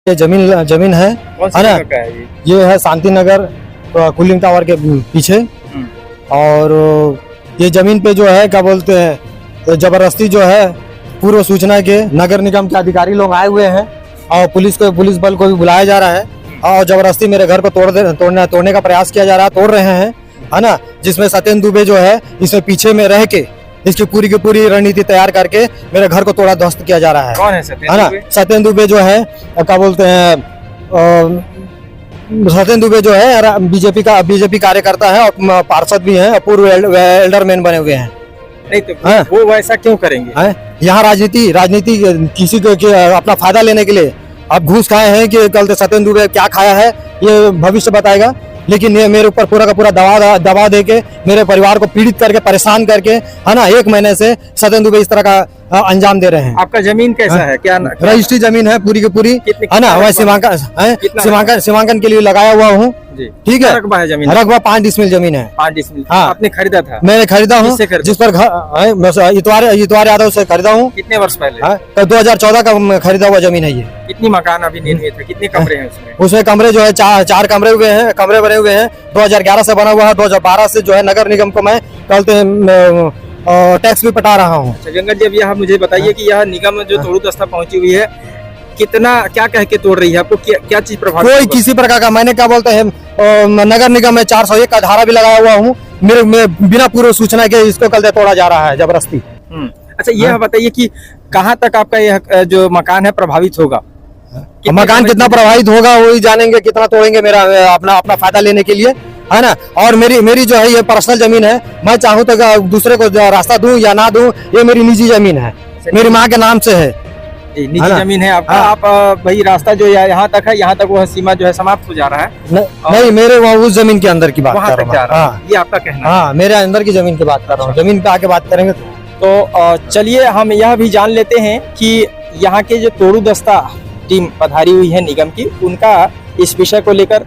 ये जमीन है कौन सी ना? जगह का है ये? ये है शांति नगर कूलिंग टावर के पीछे। और ये जमीन पे जो है क्या बोलते हैं, तो जबरदस्ती जो है पूर्व सूचना के नगर निगम के अधिकारी लोग आए हुए हैं और पुलिस बल को भी बुलाया जा रहा है और जबरदस्ती मेरे घर को तोड़ने का प्रयास किया जा रहा है, तोड़ रहे हैं, है ना। जिसमें सत्येंद्र दुबे जो है इसमें पीछे में रह के इसकी पूरी की पूरी रणनीति तैयार करके मेरे घर को तोड़ा ध्वस्त किया जा रहा है। कौन है है सत्येंद्र ना। दुबे? सत्येंद्र दुबे जो है क्या बोलते हैं, सत्येंद्र दुबे जो है बीजेपी कार्यकर्ता है और पार्षद भी हैं, पूर्व एल्डरमैन बने हुए हैं। नहीं तो हाँ। वो वैसा क्यों करेंगे? हैं? यहाँ राजनीति किसी को अपना फायदा लेने के लिए अब घूस खाए हैं कि कल सत्येंद्र दुबे क्या खाया है ये भविष्य बताएगा। लेकिन ये मेरे ऊपर पूरा का पूरा दबाव दे के मेरे परिवार को पीड़ित करके परेशान करके, है ना, 1 महीने से सत्येंद्र दुबे इस तरह का अंजाम दे रहे हैं। आपका जमीन कैसा है? क्या रजिस्ट्री जमीन है पूरी की पूरी, है ना। मैं सीमांकन के लिए लगाया हुआ हूँ। ठीक है, रकबा है जमीन? रकबा 5 डिसमिल जमीन है। 5 डिसमिल। हाँ। आपने खरीदा था? मैंने खरीदा हूँ, किससे खरीदा? जिस पर इतवार यादव से खरीदा हूँ। कितने वर्ष पहले? तो 2014 का खरीदा हुआ जमीन है ये। कितनी मकान अभी निर्मित है? कितने कमरे हैं उसमें? उसमें कमरे जो है 4 कमरे बने हुए हैं। 2011 से बना हुआ है। 2012 से जो है नगर निगम को मैं टैक्स भी पटा रहा हूँ। अच्छा वेंकट जी, अब यह मुझे बताइए कि यह निगम जो तोड़ू दस्ता पहुंची हुई है, कितना क्या कह के तोड़ रही है? आपको क्या चीज प्रभावित? कोई किसी प्रकार का, मैंने क्या बोलते हैं, नगर निगम में 401 का धारा भी लगाया हुआ हूँ। मेरे बिना पूर्व सूचना के इसको कल तोड़ा जा रहा है जबरदस्ती। अच्छा यह बताइए कि कहाँ तक आपका यह जो मकान है प्रभावित होगा? मकान कितना प्रभावित होगा वही जानेंगे, कितना तोड़ेंगे मेरा अपना फायदा लेने के लिए, है ना। और मेरी जो है ये पर्सनल जमीन है। मैं चाहूँ तो दूसरे को रास्ता दूं या ना दूं, ये मेरी निजी जमीन है, मेरी माँ के नाम से है। निजी जमीन है आपका। हाँ। आप भाई रास्ता जो यहाँ तक है, यहाँ तक वह सीमा जो है समाप्त हो जा रहा है। नहीं, मेरे वहाँ उस जमीन के अंदर की बात कर रहा हूँ। हाँ, ये आपका कहना है? हाँ, मेरे अंदर की जमीन की बात कर रहा हूँ। जमीन पे आके बात करेंगे तो चलिए हम यह भी जान लेते हैं कि यहाँ के जो तोड़ू दस्ता टीम पधारी हुई है निगम की, उनका इस विषय को लेकर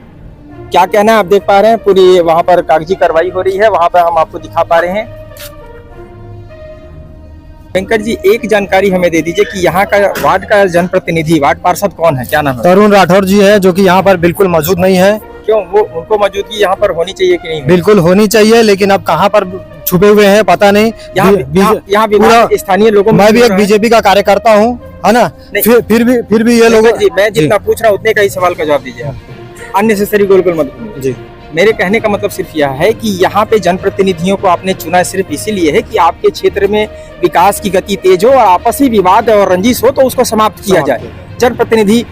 क्या कहना है। आप देख पा रहे हैं पूरी वहां पर कागजी कार्रवाई हो रही है, वहां पर हम आपको दिखा पा रहे हैं। वेंकट जी, एक जानकारी हमें दे दीजिए कि यहाँ का वार्ड का जनप्रतिनिधि, वार्ड पार्षद कौन है, क्या नाम है? तरुण राठौर जी है, जो कि यहाँ पर बिल्कुल मौजूद नहीं है। क्यों? वो उनको मौजूदगी यहाँ पर होनी चाहिए कि नहीं? बिल्कुल होनी चाहिए, लेकिन अब कहाँ पर छुपे हुए हैं पता नहीं। यहाँ स्थानीय लोगों, मैं भी एक बीजेपी का कार्यकर्ता हूँ, है ना। फिर भी ये लोग, मैं जितना पूछ रहा हूँ उतने का ही सवाल का जवाब दीजिए। अननेसेसरी गोल मत जी। मेरे कहने का मतलब सिर्फ यह है कि यहाँ पे जनप्रतिनिधियों को आपने चुना सिर्फ इसीलिए है कि आपके क्षेत्र में विकास की गति तेज हो और आपसी विवाद और रंजिश हो तो उसको समाप्त किया जाए। जनप्रतिनिधि